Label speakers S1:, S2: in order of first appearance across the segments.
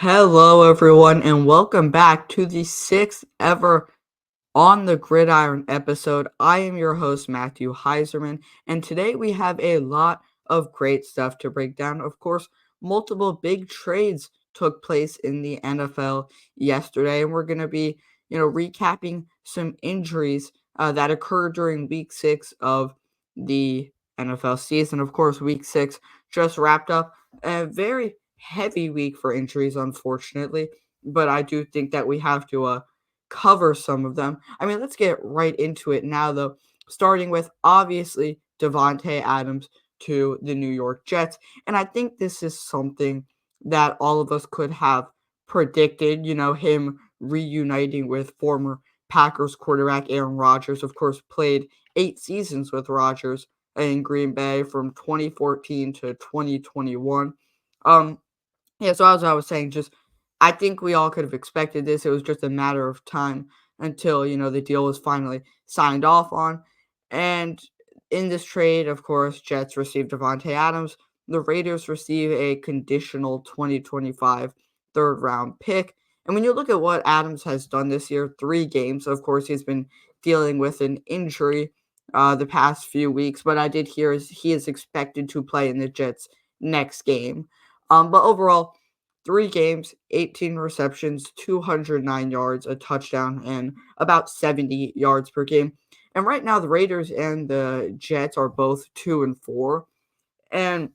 S1: Hello, everyone, and welcome back to the sixth ever On the Gridiron episode. I am your host, Matthew Heiserman, and today we have a lot of great stuff to break down. Of course, multiple big trades took place in the NFL yesterday, and we're going to be, recapping some injuries that occurred during week 6 of the NFL season. Of course, week 6 just wrapped up a very heavy week for injuries, unfortunately, but I do think that we have to cover some of them. I mean, let's get right into it now, though, starting with obviously Davante Adams to the New York Jets. And I think this is something that all of us could have predicted, him reuniting with former Packers quarterback Aaron Rodgers. Of course, played 8 seasons with Rodgers in Green Bay from 2014 to 2021. Um, yeah, so as I was saying, just I think we all could have expected this. It was just a matter of time until, the deal was finally signed off on. And in this trade, of course, Jets received Davante Adams. The Raiders receive a conditional 2025 third round pick. And when you look at what Adams has done this year, 3 games, of course, he's been dealing with an injury the past few weeks, but I did hear he is expected to play in the Jets' next game. But overall, 3 games, 18 receptions, 209 yards, a touchdown, and about 70 yards per game. And right now, the Raiders and the Jets are both 2-4. And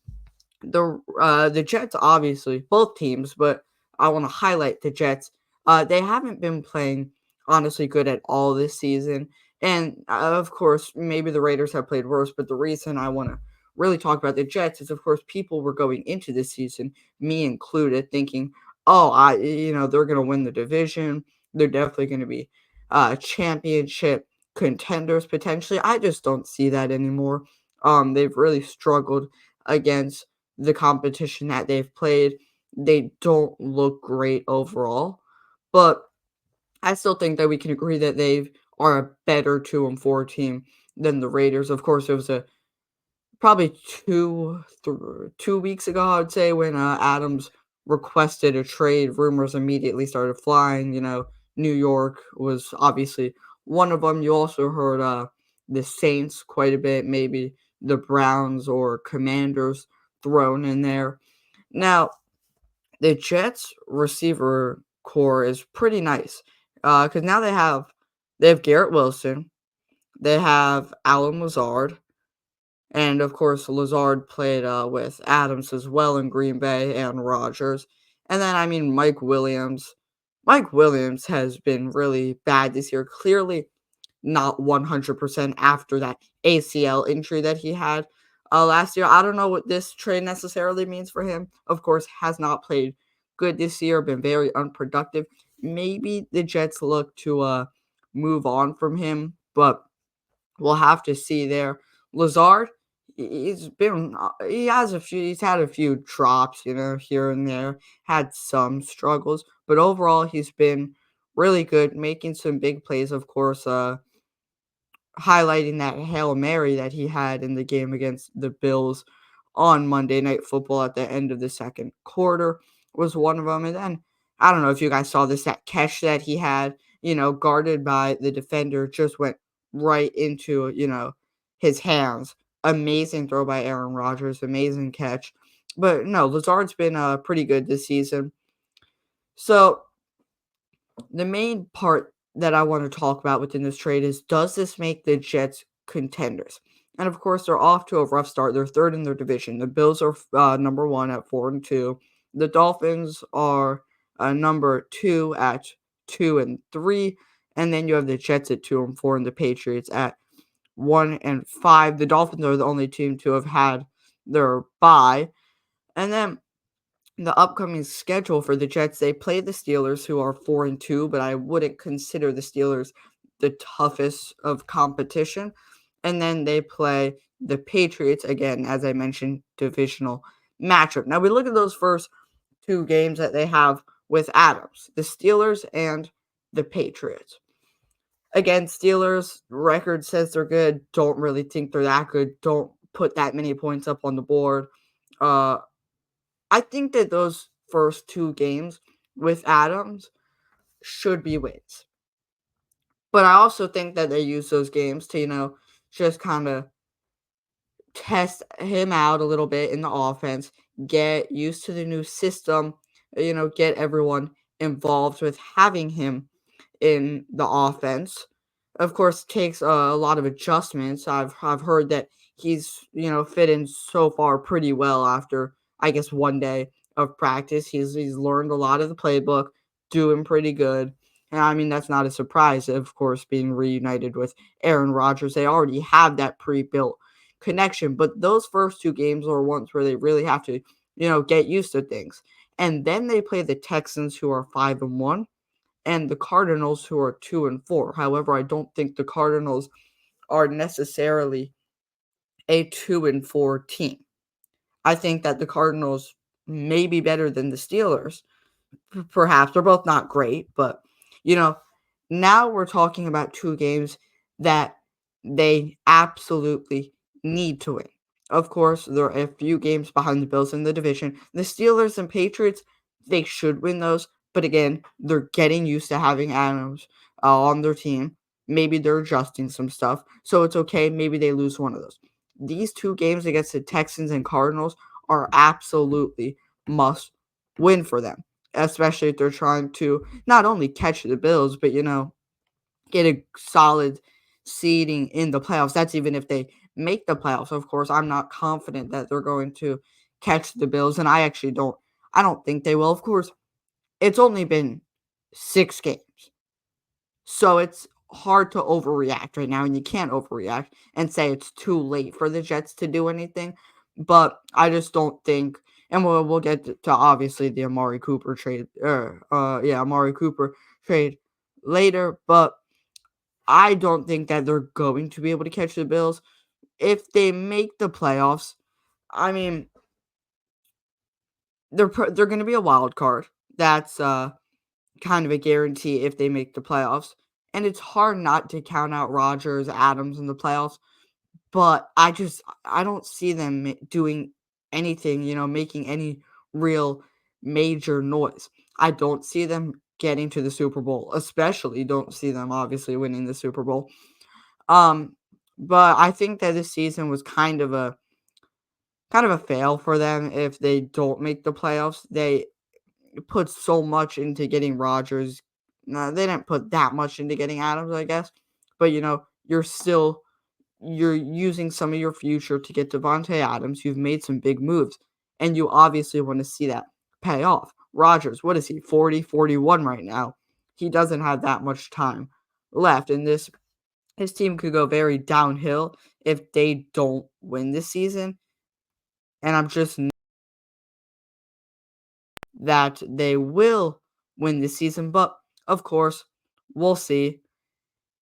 S1: the Jets, obviously, both teams, but I want to highlight the Jets. They haven't been playing honestly good at all this season, and of course, maybe the Raiders have played worse. But the reason I want to really talk about the Jets is, of course, people were going into this season, me included, thinking, "Oh, they're going to win the division. They're definitely going to be championship contenders potentially." I just don't see that anymore. They've really struggled against the competition that they've played. They don't look great overall, but I still think that we can agree that they are a better 2-4 team than the Raiders. Of course, it was a probably 2 weeks ago, I would say, when Adams requested a trade. Rumors immediately started flying. New York was obviously one of them. You also heard the Saints quite a bit, maybe the Browns or Commanders thrown in there. Now, the Jets receiver core is pretty nice because now they have Garrett Wilson, they have Alan Lazard, and of course, Lazard played with Adams as well in Green Bay and Rodgers. And then, I mean, Mike Williams. Mike Williams has been really bad this year. Clearly not 100% after that ACL injury that he had last year. I don't know what this trade necessarily means for him. Of course, has not played good this year, been very unproductive. Maybe the Jets look to move on from him, but we'll have to see there. Lazard, he's had a few drops, here and there, had some struggles, but overall he's been really good, making some big plays, of course, highlighting that Hail Mary that he had in the game against the Bills on Monday Night Football at the end of the second quarter was one of them. And then I don't know if you guys saw this, that catch that he had, guarded by the defender, just went right into, his hands. Amazing throw by Aaron Rodgers, amazing catch. But no, Lazard's been pretty good this season. So the main part that I want to talk about within this trade is, does this make the Jets contenders? And of course, they're off to a rough start. They're third in their division. The Bills are number one at 4-2. The Dolphins are number two at 2-3. And then you have the Jets at 2-4 and the Patriots at 1-5. The Dolphins are the only team to have had their bye. And then the upcoming schedule for the Jets, they play the Steelers, who are 4-2, but I wouldn't consider the Steelers the toughest of competition. And then they play the Patriots again, as I mentioned, divisional matchup. Now we look at those first 2 games that they have with Adams, the Steelers and the Patriots. Again, Steelers record says they're good. Don't really think they're that good. Don't put that many points up on the board. I think that those first 2 games with Adams should be wins. But I also think that they use those games to, just kind of test him out a little bit in the offense, get used to the new system, get everyone involved with having him in the offense. Of course, takes a lot of adjustments. I've heard that he's, fit in so far pretty well after, I guess, one day of practice. He's learned a lot of the playbook, doing pretty good. And I mean, that's not a surprise, of course, being reunited with Aaron Rodgers. They already have that pre-built connection. But those first two games are ones where they really have to, get used to things. And then they play the Texans, who are 5-1, and the Cardinals, who are 2-4. However, I don't think the Cardinals are necessarily a 2-4 team. I think that the Cardinals may be better than the Steelers. Perhaps they're both not great, but you know, now we're talking about two games that they absolutely need to win. Of course, there are a few games behind the Bills in the division. The Steelers and Patriots, they should win those, but again, they're getting used to having Adams on their team. Maybe they're adjusting some stuff, so it's okay. Maybe they lose one of those. These two games against the Texans and Cardinals are absolutely must win for them, especially if they're trying to not only catch the Bills, but get a solid seeding in the playoffs. That's even if they make the playoffs. Of course, I'm not confident that they're going to catch the Bills, and I don't think they will. Of course, it's only been 6 games. So it's hard to overreact right now, and you can't overreact and say it's too late for the Jets to do anything. But I just don't think, and we'll get to obviously the Amari Cooper trade, Amari Cooper trade later. But I don't think that they're going to be able to catch the Bills if they make the playoffs. I mean, they're going to be a wild card. That's kind of a guarantee if they make the playoffs. And it's hard not to count out Rodgers, Adams in the playoffs, but I don't see them doing anything, making any real major noise. I don't see them getting to the Super Bowl, especially don't see them obviously winning the Super Bowl. Um but I think that this season was kind of a fail for them if they don't make the playoffs. They put so much into getting Rodgers. No, they didn't put that much into getting Adams, I guess. But you're using some of your future to get Davante Adams. You've made some big moves, and you obviously want to see that pay off. Rodgers, what is he, 40, 41 right now? He doesn't have that much time left, and his team could go very downhill if they don't win this season. And I'm just that they will win this season, but of course, we'll see.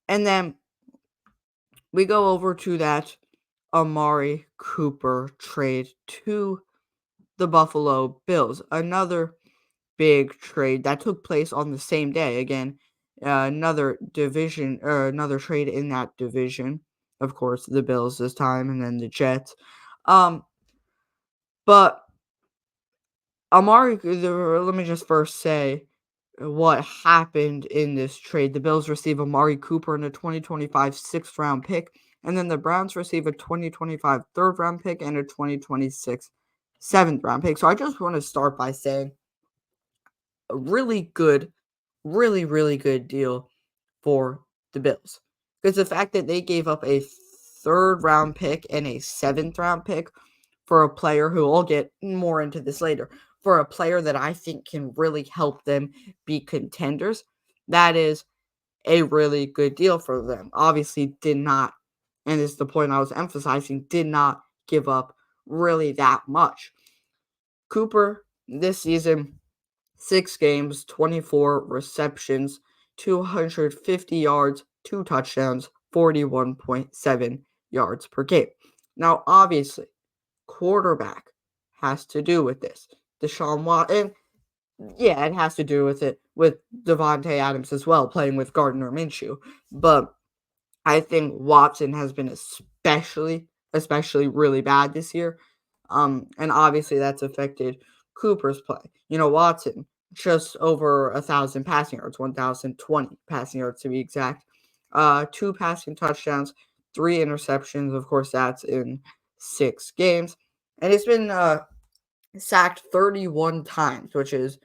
S1: And then we go over to that Amari Cooper trade to the Buffalo Bills. Another big trade that took place on the same day. Again, another trade in that division. Of course, the Bills this time, and then the Jets. But let me just first say what happened in this trade. The Bills receive Amari Cooper in a 2025 sixth round pick, and then the Browns receive a 2025 third round pick and a 2026 seventh round pick. So I just want to start by saying a really good, really, really good deal for the Bills. Because the fact that they gave up a third round pick and a seventh round pick for a player who I'll get more into this later, for a player that I think can really help them be contenders, that is a really good deal for them. Obviously, did not, and this is the point I was emphasizing, did not give up really that much. Cooper this season, 6 games, 24 receptions, 250 yards, 2 touchdowns, 41.7 yards per game. Now, obviously, quarterback has to do with this. Deshaun Watson, yeah, it has to do with it with Davante Adams as well, playing with Gardner Minshew. But I think Watson has been especially really bad this year. And obviously that's affected Cooper's play. Watson, just over 1,000 passing yards, 1,020 passing yards to be exact. Two passing touchdowns, three interceptions. Of course, that's in 6 games. And he's been sacked 31 times, which is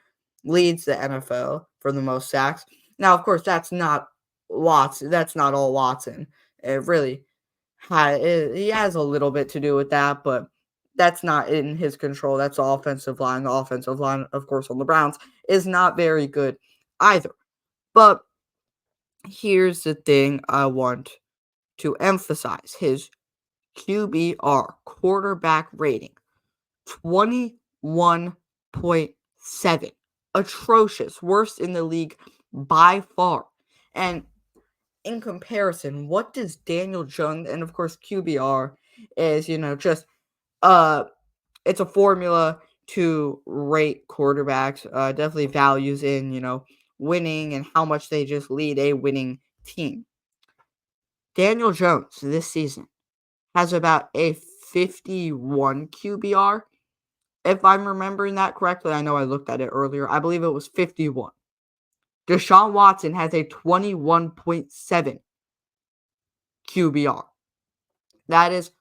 S1: leads the NFL for the most sacks. Now, of course, that's not Watson. That's not all Watson. It really he has a little bit to do with that, but that's not in his control. That's the offensive line. The offensive line, of course, on the Browns is not very good either. But here's the thing I want to emphasize: his QBR, quarterback rating, 21.7. Atrocious. Worst in the league by far. And in comparison, what does Daniel Jones, and of course QBR is, just uh it's a formula to rate quarterbacks, definitely values in, winning and how much they just lead a winning team. Daniel Jones this season has about a 51 QBR. If I'm remembering that correctly, I know I looked at it earlier. I believe it was 51. Deshaun Watson has a 21.7 QBR. That is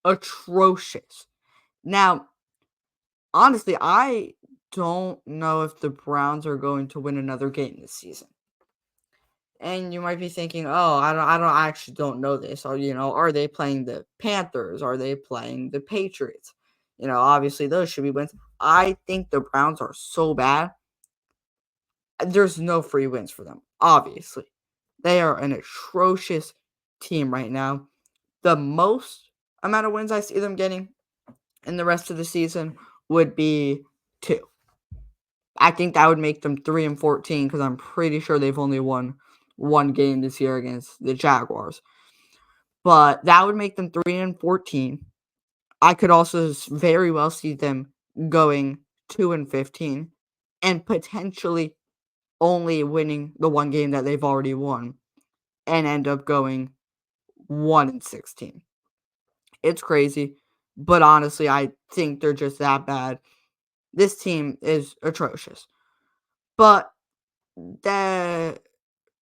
S1: atrocious. Now, honestly, I don't know if the Browns are going to win another game this season. And you might be thinking, "Oh, I actually don't know this." Or, are they playing the Panthers? Are they playing the Patriots? Obviously those should be wins. I think the Browns are so bad. There's no free wins for them. Obviously, they are an atrocious team right now. The most amount of wins I see them getting in the rest of the season would be 2. I think that would make them 3-14 because I'm pretty sure they've only won 1 game this year against the Jaguars. But that would make them 3-14. I could also very well see them going 2-15 and potentially only winning the 1 game that they've already won and end up going 1-16. It's crazy, but honestly, I think they're just that bad. This team is atrocious. But the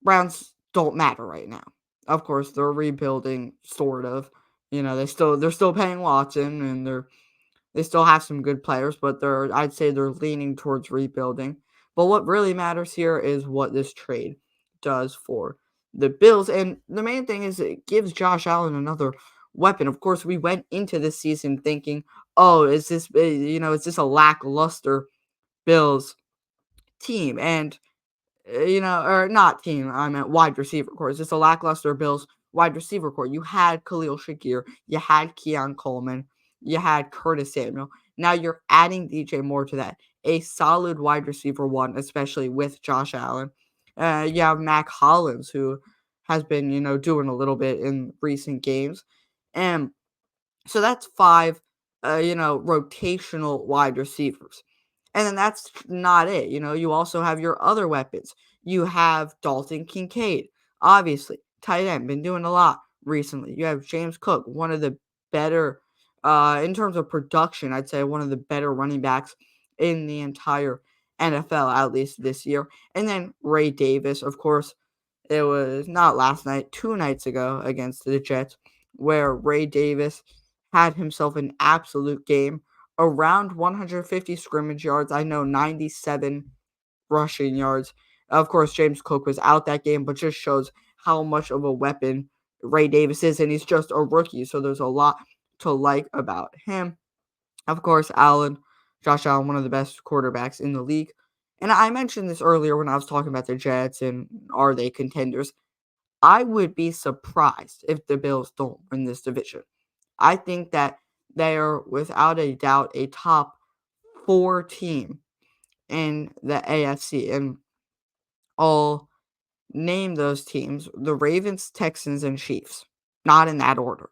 S1: Browns don't matter right now. Of course, they're rebuilding, sort of. They're still paying Watson, and they still have some good players, but I'd say they're leaning towards rebuilding. But what really matters here is what this trade does for the Bills. And the main thing is it gives Josh Allen another weapon. Of course, we went into this season thinking, oh, is this a lackluster Bills team? And or not team, I meant wide receiver core. It's just a lackluster Bills wide receiver core. You had Khalil Shakir, you had Keon Coleman, you had Curtis Samuel. Now you're adding DJ Moore to that. A solid wide receiver one, especially with Josh Allen. You have Mac Hollins, who has been, doing a little bit in recent games. And so that's 5, rotational wide receivers. And then that's not it. You also have your other weapons. You have Dalton Kincaid, obviously, tight end, been doing a lot recently. You have James Cook, one of the better, in terms of production, I'd say one of the better running backs in the entire NFL, at least this year. And then Ray Davis, of course, it was not last night, 2 nights ago against the Jets, where Ray Davis had himself an absolute game, around 150 scrimmage yards. I know 97 rushing yards. Of course, James Cook was out that game, but just shows how much of a weapon Ray Davis is, and he's just a rookie, so there's a lot to like about him. Of course, Josh Allen, one of the best quarterbacks in the league. And I mentioned this earlier when I was talking about the Jets and are they contenders. I would be surprised if the Bills don't win this division. I think that they are without a doubt a top 4 team in the AFC. And I'll name those teams: the Ravens, Texans, and Chiefs. Not in that order.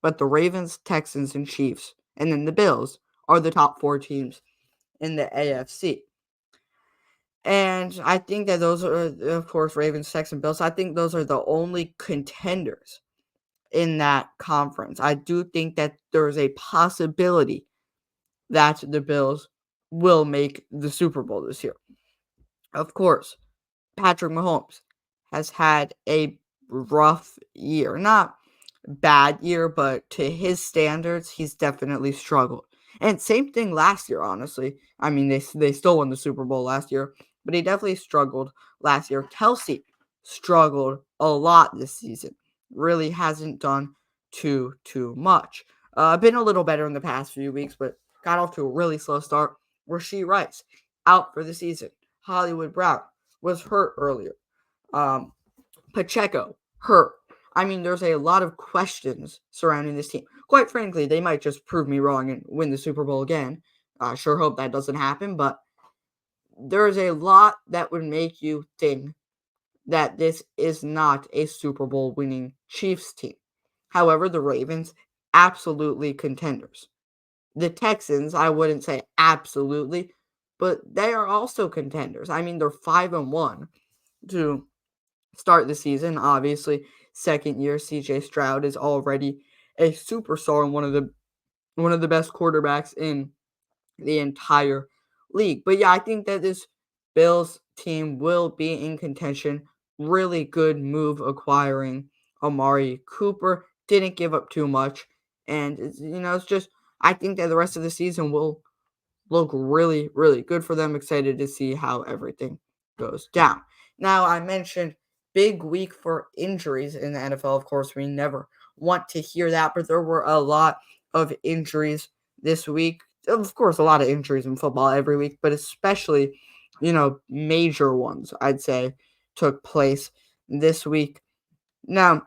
S1: But the Ravens, Texans, and Chiefs, and then the Bills are the top 4 teams in the AFC. And I think that those are, of course, Ravens, Texans, Bills. I think those are the only contenders in that conference. I do think that there's a possibility that the Bills will make the Super Bowl this year. Of course, Patrick Mahomes has had a rough year. Not bad year, but to his standards, he's definitely struggled. And same thing last year, honestly. I mean, they still won the Super Bowl last year, but he definitely struggled last year. Kelsey struggled a lot this season. Really hasn't done too much. Been a little better in the past few weeks, but got off to a really slow start. Rasheed Rice out for the season. Hollywood Brown was hurt earlier. Um, Pacheco hurt. I mean, there's a lot of questions surrounding this team. Quite frankly, they might just prove me wrong and win the Super Bowl again. I sure hope that doesn't happen, but there's a lot that would make you think that this is not a Super Bowl winning Chiefs team. However, the Ravens, absolutely contenders. The Texans, I wouldn't say absolutely, but they are also contenders. I mean, they're 5-1 to start the season. Obviously, second year CJ Stroud is already a superstar and one of the best quarterbacks in the entire league. But yeah, I think that this Bills team will be in contention. Really good move acquiring Amari Cooper. Didn't give up too much. And it's just I think that the rest of the season will look really, really good for them. Excited to see how everything goes down. Now, I mentioned big week for injuries in the NFL. Of course, we never want to hear that, but there were a lot of injuries this week. Of course, a lot of injuries in football every week, but especially, major ones, I'd say, took place this week. Now,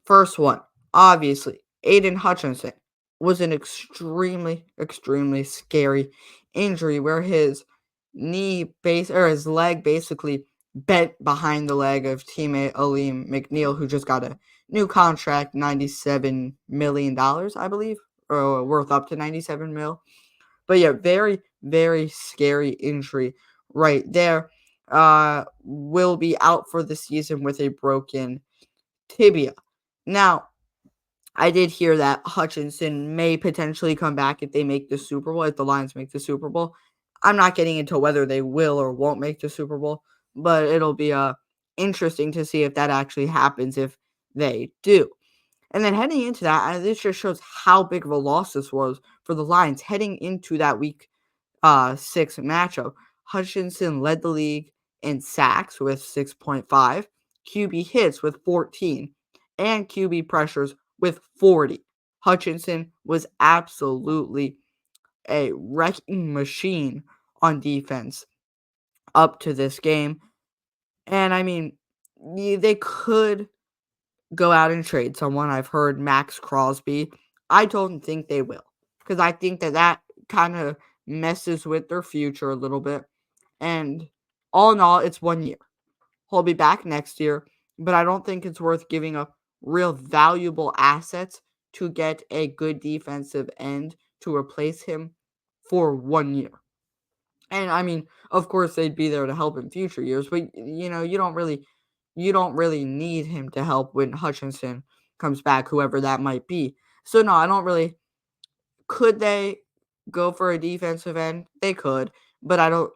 S1: first one, obviously, Aiden Hutchinson was an extremely, extremely scary injury where his leg basically bent behind the leg of teammate Aleem McNeil, who just got a new contract, $97 million, I believe, or worth up to 97 mil. But yeah, very, very scary injury right there. Will be out for the season with a broken tibia. Now, I did hear that Hutchinson may potentially come back if they make the Super Bowl, if the Lions make the Super Bowl. I'm not getting into whether they will or won't make the Super Bowl, but it'll be interesting to see if that actually happens if they do. And then heading into that, this just shows how big of a loss this was for the Lions heading into that week 6 matchup. Hutchinson led the league in sacks with 6.5, QB hits with 14, and QB pressures with 40. Hutchinson was absolutely a wrecking machine on defense up to this game. And I mean, they could go out and trade someone. I've heard Max Crosby. I don't think they will because I think that kind of messes with their future a little bit. And all in all, it's 1 year. He'll be back next year, but I don't think it's worth giving up real valuable assets to get a good defensive end to replace him for 1 year. And I mean, of course, they'd be there to help in future years, but you don't really need him to help when Hutchinson comes back, whoever that might be. So no, I don't really. Could they go for a defensive end? They could, but I don't.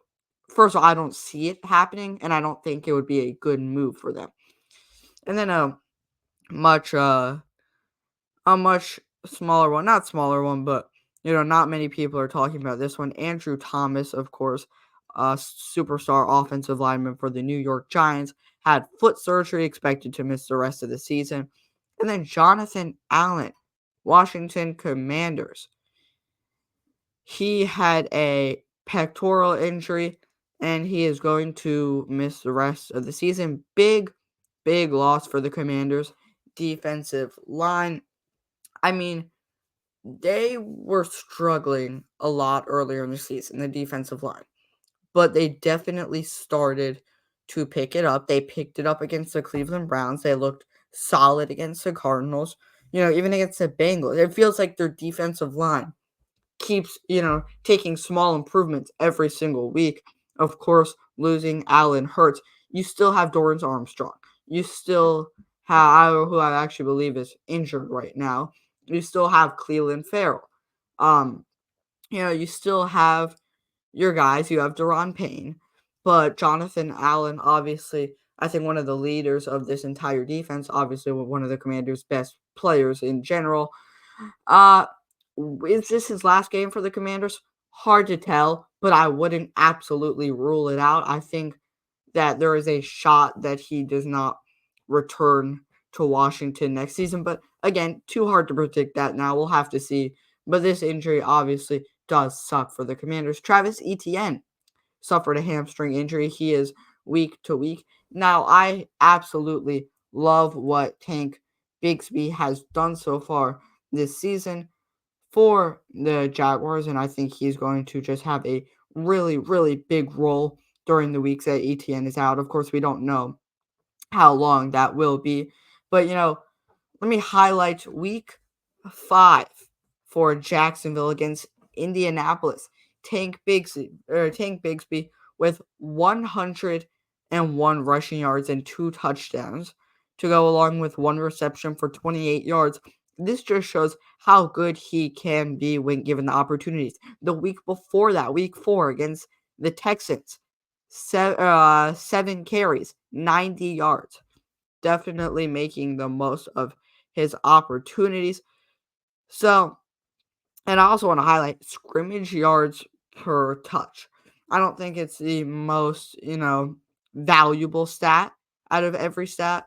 S1: First of all, I don't see it happening, and I don't think it would be a good move for them. And then much uh a much smaller one, not smaller one, but not many people are talking about this one. Andrew Thomas, of course, a superstar offensive lineman for the New York Giants, had foot surgery, expected to miss the rest of the season. And then Jonathan Allen, Washington Commanders. He had a pectoral injury and he is going to miss the rest of the season. Big, big loss for the Commanders. Defensive line. I mean, they were struggling a lot earlier in the season, the defensive line, but they definitely started to pick it up. They picked it up against the Cleveland Browns. They looked solid against the Cardinals, even against the Bengals. It feels like their defensive line keeps, taking small improvements every single week. Of course, losing Allen hurts. You still have Dorrance Armstrong. You still have who I actually believe is injured right now. You still have Cleveland Farrell. You still have your guys. You have Deron Payne. But Jonathan Allen, obviously, I think one of the leaders of this entire defense, obviously one of the Commanders' best players in general. Uh, is this his last game for the Commanders? Hard to tell, but I wouldn't absolutely rule it out. I think that there is a shot that he does not return to Washington next season. But again, too hard to predict that now. We'll have to see. But this injury obviously does suck for the Commanders. Travis Etienne suffered a hamstring injury. He is week to week. Now, I absolutely love what Tank Bigsby has done so far this season for the Jaguars, and I think he's going to just have a really, really big role during the weeks that ETN is out. Of course, we don't know how long that will be, but let me highlight week 5 for Jacksonville against Indianapolis. Tank Bigsby with 101 rushing yards and 2 touchdowns to go along with 1 reception for 28 yards. This just shows how good he can be when given the opportunities. The week before that, week 4 against the Texans, 7 carries, 90 yards. Definitely making the most of his opportunities. So, and I also want to highlight scrimmage yards per touch. I don't think it's the most, valuable stat out of every stat,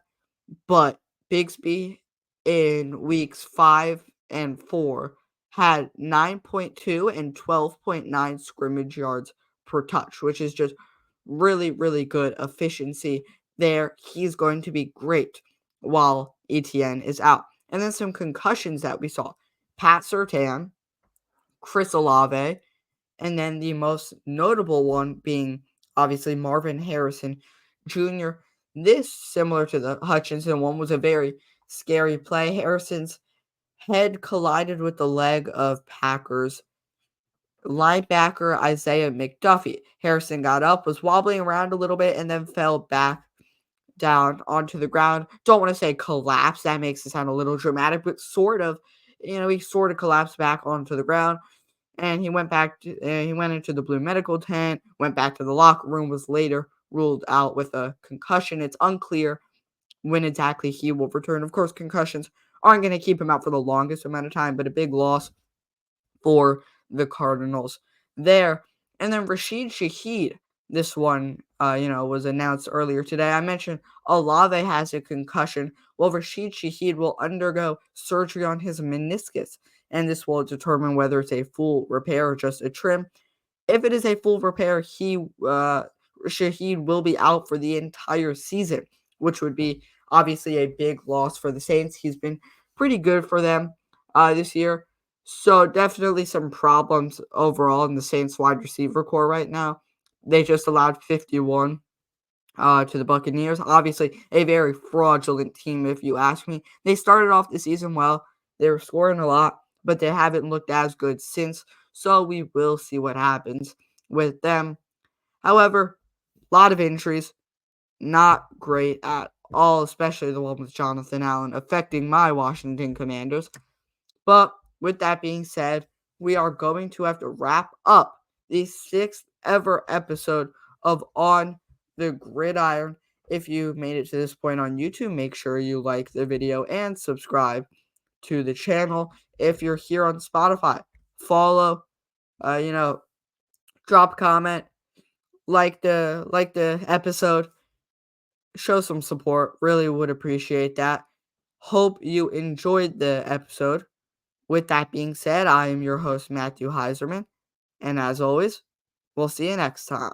S1: but Bigsby in weeks 5 and 4 had 9.2 and 12.9 scrimmage yards per touch, which is just really, really good efficiency there. He's going to be great while ETN is out. And then some concussions that we saw. Pat Surtain, Chris Olave, and then the most notable one being obviously Marvin Harrison Jr. This, similar to the Hutchinson one, was a very scary play. Harrison's head collided with the leg of Packers linebacker Isaiah McDuffie. Harrison got up, was wobbling around a little bit, and then fell back down onto the ground. Don't want to say collapse. That makes it sound a little dramatic, but sort of. He sort of collapsed back onto the ground, and he went he went into the blue medical tent, went back to the locker room, was later ruled out with a concussion. It's unclear when exactly he will return. Of course, concussions aren't going to keep him out for the longest amount of time, but a big loss for the Cardinals there. And then Rashid Shaheed, this one, was announced earlier today. I mentioned Olave has a concussion. Well, Rashid Shaheed will undergo surgery on his meniscus, and this will determine whether it's a full repair or just a trim. If it is a full repair, Shaheed will be out for the entire season, which would be obviously a big loss for the Saints. He's been pretty good for them this year. So definitely some problems overall in the Saints wide receiver core right now. They just allowed 51 to the Buccaneers. Obviously, a very fraudulent team, if you ask me. They started off the season well. They were scoring a lot, but they haven't looked as good since. So we will see what happens with them. However, a lot of injuries, not great at all, especially the one with Jonathan Allen affecting my Washington Commanders. But with that being said, we are going to have to wrap up the 6th ever episode of On The Gridiron. If you made it to this point on YouTube, make sure you like the video and subscribe to the channel. If you're here on Spotify, follow, drop a comment, like the episode, show some support. Really would appreciate that. Hope you enjoyed the episode. With that being said, I am your host, Matthew Heiserman, and as always, we'll see you next time.